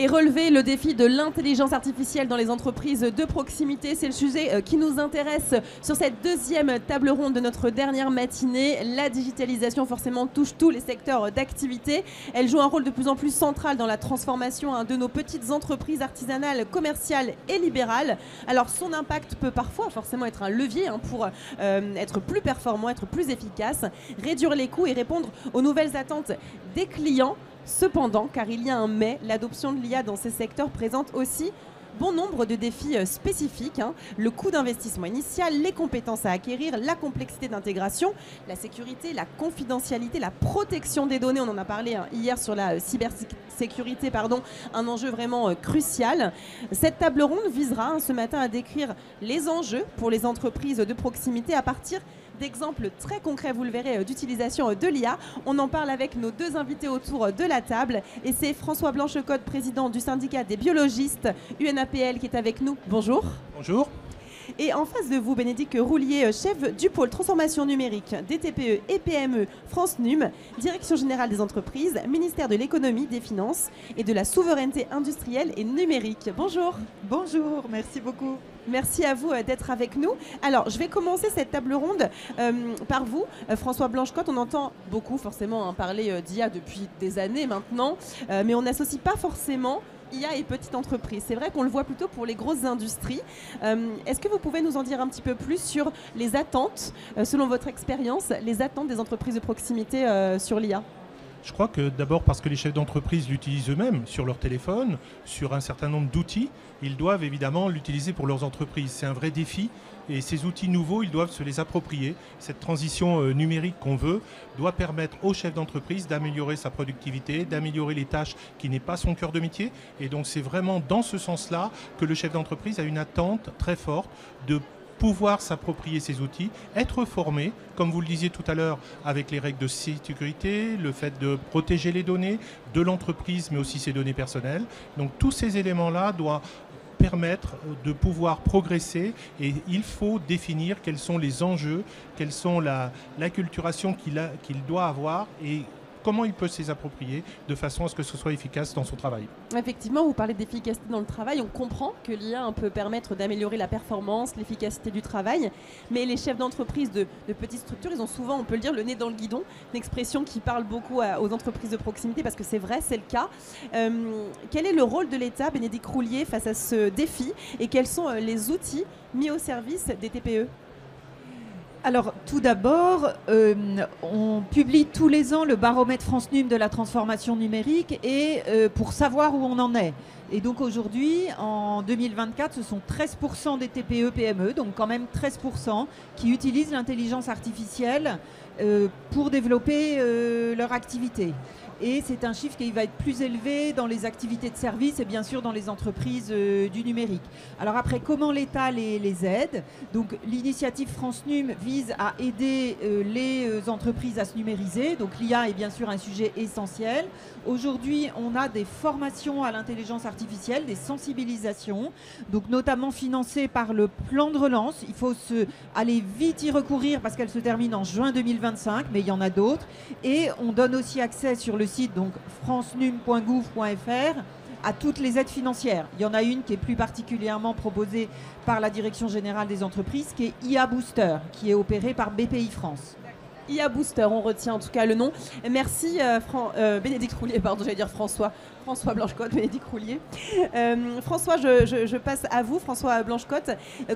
Et relever le défi de l'intelligence artificielle dans les entreprises de proximité, c'est le sujet qui nous intéresse sur cette deuxième table ronde de notre dernière matinée. La digitalisation forcément touche tous les secteurs d'activité. Elle joue un rôle de plus en plus central dans la transformation de nos petites entreprises artisanales, commerciales et libérales. Alors son impact peut parfois forcément être un levier pour être plus performant, être plus efficace, réduire les coûts et répondre aux nouvelles attentes des clients. Cependant, car il y a un mais, l'adoption de l'IA dans ces secteurs présente aussi bon nombre de défis spécifiques. Le coût d'investissement initial, les compétences à acquérir, la complexité d'intégration, la sécurité, la confidentialité, la protection des données. On en a parlé hier sur la cybersécurité, un enjeu vraiment crucial. Cette table ronde visera ce matin à décrire les enjeux pour les entreprises de proximité à partir d'exemples très concrets, vous le verrez, d'utilisation de l'IA. On en parle avec nos deux invités autour de la table. Et c'est François Blanchecotte, président du syndicat des biologistes UNAPL, qui est avec nous. Bonjour. Bonjour. Et en face de vous, Bénédicte Roulier, chef du pôle transformation numérique des TPE et PME France Num, Direction générale des entreprises, ministère de l'économie, des finances et de la souveraineté industrielle et numérique. Bonjour. Bonjour, merci beaucoup. Merci à vous d'être avec nous. Alors, je vais commencer cette table ronde par vous, François Blanchecotte. On entend beaucoup forcément parler d'IA depuis des années maintenant, mais on n'associe pas forcément IA et petite entreprise. C'est vrai qu'on le voit plutôt pour les grosses industries. Est-ce que vous pouvez nous en dire un petit peu plus sur les attentes, selon votre expérience, les attentes des entreprises de proximité sur l'IA ? Je crois que d'abord parce que les chefs d'entreprise l'utilisent eux-mêmes sur leur téléphone, sur un certain nombre d'outils, ils doivent évidemment l'utiliser pour leurs entreprises. C'est un vrai défi et ces outils nouveaux, ils doivent se les approprier. Cette transition numérique qu'on veut doit permettre aux chefs d'entreprise d'améliorer sa productivité, d'améliorer les tâches qui n'est pas son cœur de métier. Et donc c'est vraiment dans ce sens-là que le chef d'entreprise a une attente très forte de pouvoir s'approprier ces outils, être formé, comme vous le disiez tout à l'heure, avec les règles de sécurité, le fait de protéger les données de l'entreprise, mais aussi ses données personnelles. Donc tous ces éléments-là doivent permettre de pouvoir progresser et il faut définir quels sont les enjeux, quelle sont l'acculturation qu'il doit avoir et comment il peut s'y approprier de façon à ce que ce soit efficace dans son travail. Effectivement, vous parlez d'efficacité dans le travail. On comprend que l'IA peut permettre d'améliorer la performance, l'efficacité du travail. Mais les chefs d'entreprise de petites structures, ils ont souvent, on peut le dire, le nez dans le guidon. Une expression qui parle beaucoup aux entreprises de proximité parce que c'est vrai, c'est le cas. Quel est le rôle de l'État, Bénédicte Roulier, face à ce défi et quels sont les outils mis au service des TPE ? Alors, tout d'abord, on publie tous les ans le baromètre France Num de la transformation numérique et pour savoir où on en est. Et donc aujourd'hui, en 2024, ce sont 13% des TPE-PME, donc quand même 13%, qui utilisent l'intelligence artificielle pour développer leur activité. Et c'est un chiffre qui va être plus élevé dans les activités de service et bien sûr dans les entreprises du numérique. Alors après, comment l'État les aide ? Donc l'initiative France Num vise à aider les entreprises à se numériser. Donc l'IA est bien sûr un sujet essentiel. Aujourd'hui, on a des formations à l'intelligence artificielle, des sensibilisations, donc notamment financées par le plan de relance. Il faut aller vite y recourir parce qu'elle se termine en juin 2025, mais il y en a d'autres. Et on donne aussi accès sur le site donc francenum.gouv.fr à toutes les aides financières. Il y en a une qui est plus particulièrement proposée par la Direction générale des entreprises, qui est IA Booster, qui est opérée par BPI France. IA Booster, on retient en tout cas le nom. Merci Bénédicte Roulier, François Blanchecotte, Bénédicte Roulier. François, je passe à vous, François Blanchecotte.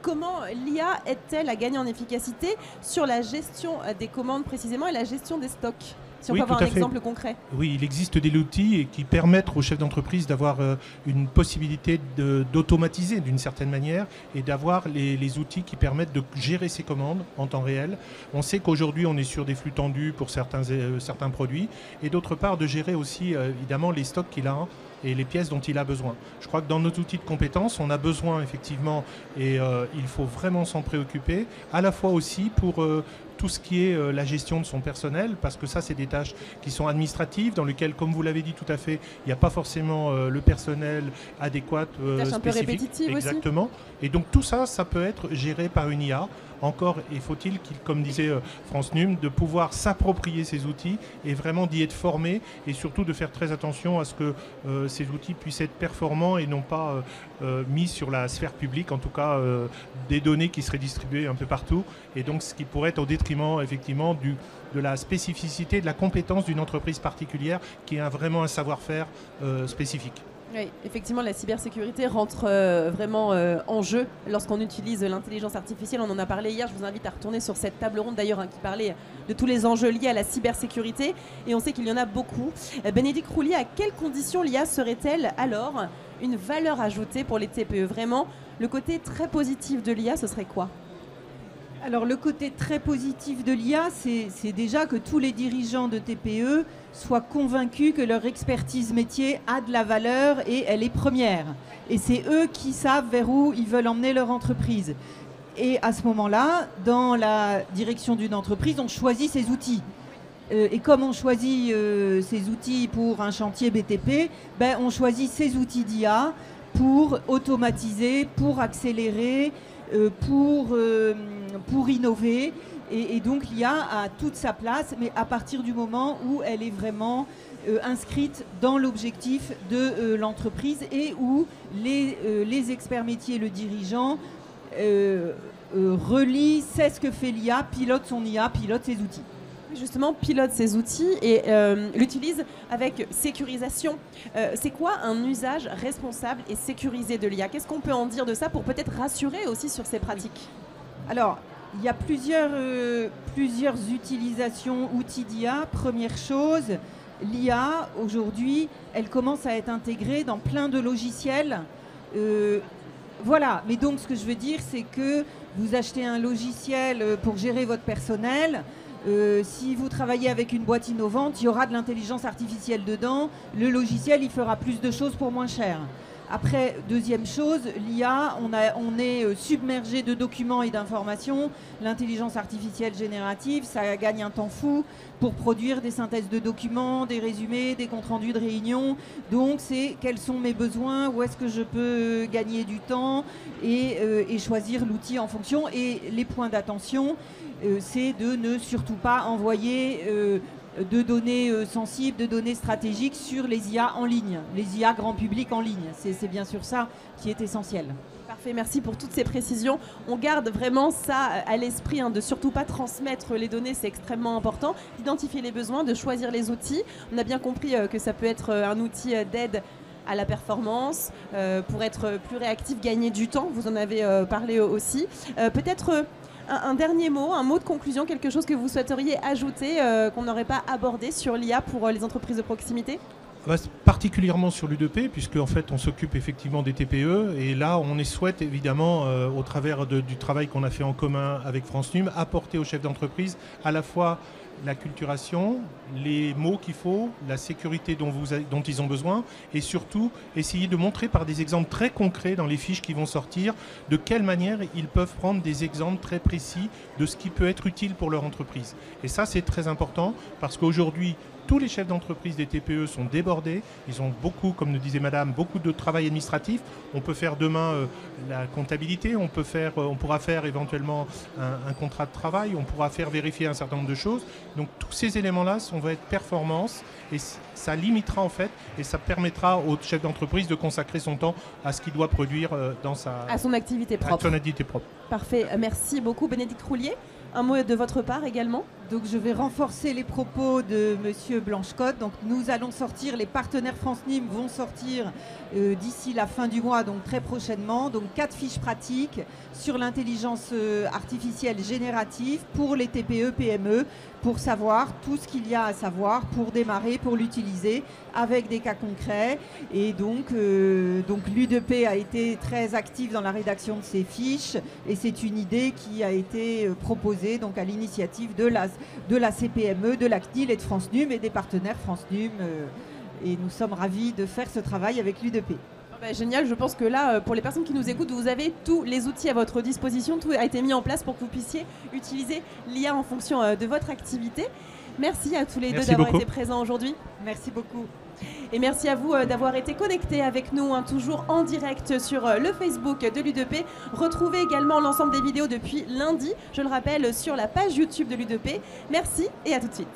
Comment l'IA aide-t-elle à gagner en efficacité sur la gestion des commandes précisément et la gestion des stocks ? Si on peut avoir un exemple concret. Oui, il existe des outils qui permettent aux chefs d'entreprise d'avoir une possibilité d'automatiser d'une certaine manière et d'avoir les outils qui permettent de gérer ses commandes en temps réel. On sait qu'aujourd'hui, on est sur des flux tendus pour certains produits et d'autre part de gérer aussi évidemment les stocks qu'il a et les pièces dont il a besoin. Je crois que dans nos outils de compétences, on a besoin effectivement, et il faut vraiment s'en préoccuper, à la fois aussi pour tout ce qui est la gestion de son personnel, parce que ça, c'est des tâches qui sont administratives, dans lesquelles, comme vous l'avez dit tout à fait, il n'y a pas forcément le personnel adéquat, tâches un peu spécifique. répétitives aussi. Exactement. Et donc tout ça, ça peut être géré par une IA. Encore, il faut-il, comme disait France Num, de pouvoir s'approprier ces outils et vraiment d'y être formé, et surtout de faire très attention à ce que ces outils puissent être performants et non pas mis sur la sphère publique, en tout cas des données qui seraient distribuées un peu partout, et donc ce qui pourrait être au détriment effectivement de la spécificité, de la compétence d'une entreprise particulière qui a vraiment un savoir-faire spécifique. Oui, effectivement, la cybersécurité rentre vraiment en jeu lorsqu'on utilise l'intelligence artificielle. On en a parlé hier, je vous invite à retourner sur cette table ronde d'ailleurs qui parlait de tous les enjeux liés à la cybersécurité, et on sait qu'il y en a beaucoup. Bénédicte Roulier, à quelles conditions l'IA serait-elle alors une valeur ajoutée pour les TPE? Vraiment, le côté très positif de l'IA, ce serait quoi? Alors le côté très positif de l'IA, c'est déjà que tous les dirigeants de TPE soient convaincus que leur expertise métier a de la valeur et elle est première. Et c'est eux qui savent vers où ils veulent emmener leur entreprise. Et à ce moment-là, dans la direction d'une entreprise, on choisit ses outils. Et comme on choisit ses outils pour un chantier BTP, on choisit ses outils d'IA pour automatiser, pour accélérer, pour innover, et donc l'IA a toute sa place, mais à partir du moment où elle est vraiment inscrite dans l'objectif de l'entreprise, et où les experts métiers, le dirigeant, relie, sait ce que fait l'IA, pilote son IA, pilote ses outils. Justement, pilote ces outils et l'utilise avec sécurisation. C'est quoi un usage responsable et sécurisé de l'IA? Qu'est-ce qu'on peut en dire de ça pour peut-être rassurer aussi sur ces pratiques? Alors, il y a plusieurs utilisations, outils d'IA. Première chose, l'IA, aujourd'hui, elle commence à être intégrée dans plein de logiciels. Voilà, mais donc ce que je veux dire, c'est que vous achetez un logiciel pour gérer votre personnel. Si vous travaillez avec une boîte innovante, il y aura de l'intelligence artificielle dedans. Le logiciel, il fera plus de choses pour moins cher. Après, deuxième chose, l'IA, on est submergé de documents et d'informations. L'intelligence artificielle générative, ça gagne un temps fou pour produire des synthèses de documents, des résumés, des comptes rendus de réunions. Donc, c'est quels sont mes besoins, où est-ce que je peux gagner du temps, et choisir l'outil en fonction. Et les points d'attention, c'est de ne surtout pas envoyer de données sensibles, de données stratégiques sur les IA en ligne, les IA grand public en ligne. C'est bien sûr ça qui est essentiel. Parfait, merci pour toutes ces précisions. On garde vraiment ça à l'esprit, de surtout pas transmettre les données, c'est extrêmement important. D'identifier les besoins, de choisir les outils. On a bien compris que ça peut être un outil d'aide à la performance, pour être plus réactif, gagner du temps. Vous en avez parlé aussi. Peut-être un dernier mot, un mot de conclusion, quelque chose que vous souhaiteriez ajouter, qu'on n'aurait pas abordé sur l'IA pour les entreprises de proximité? Particulièrement sur l'U2P, puisque en fait on s'occupe effectivement des TPE, et là on souhaite évidemment, au travers du travail qu'on a fait en commun avec France Num, apporter aux chefs d'entreprise à la fois l'acculturation, les mots qu'il faut, la sécurité dont ils ont besoin, et surtout essayer de montrer par des exemples très concrets dans les fiches qui vont sortir de quelle manière ils peuvent prendre des exemples très précis de ce qui peut être utile pour leur entreprise. Et ça c'est très important, parce qu'aujourd'hui tous les chefs d'entreprise des TPE sont débordés. Ils ont beaucoup, comme nous disait madame, beaucoup de travail administratif. On peut faire demain la comptabilité, on pourra faire éventuellement un contrat de travail, on pourra faire vérifier un certain nombre de choses. Donc tous ces éléments-là vont être performance, et ça limitera en fait, et ça permettra au chef d'entreprise de consacrer son temps à ce qu'il doit produire à son activité propre. À son activité propre. Parfait, merci beaucoup Bénédicte Roulier. Un mot de votre part également? Donc je vais renforcer les propos de Monsieur Blanchecotte. Donc nous allons sortir, les partenaires France Num vont sortir d'ici la fin du mois, donc très prochainement, donc 4 fiches pratiques sur l'intelligence artificielle générative pour les TPE, PME, pour savoir tout ce qu'il y a à savoir, pour démarrer, pour l'utiliser avec des cas concrets. Et donc l'U2P a été très active dans la rédaction de ces fiches, et c'est une idée qui a été proposée donc à l'initiative de la CPME, de la CNIL et de France Num et des partenaires France Num. Et nous sommes ravis de faire ce travail avec l'U2P. Génial, je pense que là, pour les personnes qui nous écoutent, vous avez tous les outils à votre disposition, tout a été mis en place pour que vous puissiez utiliser l'IA en fonction de votre activité. Merci à tous les deux d'avoir été présents aujourd'hui. Merci beaucoup. Et merci à vous d'avoir été connectés avec nous, toujours en direct sur le Facebook de l'U2P. Retrouvez également l'ensemble des vidéos depuis lundi, je le rappelle, sur la page YouTube de l'U2P. Merci et à tout de suite.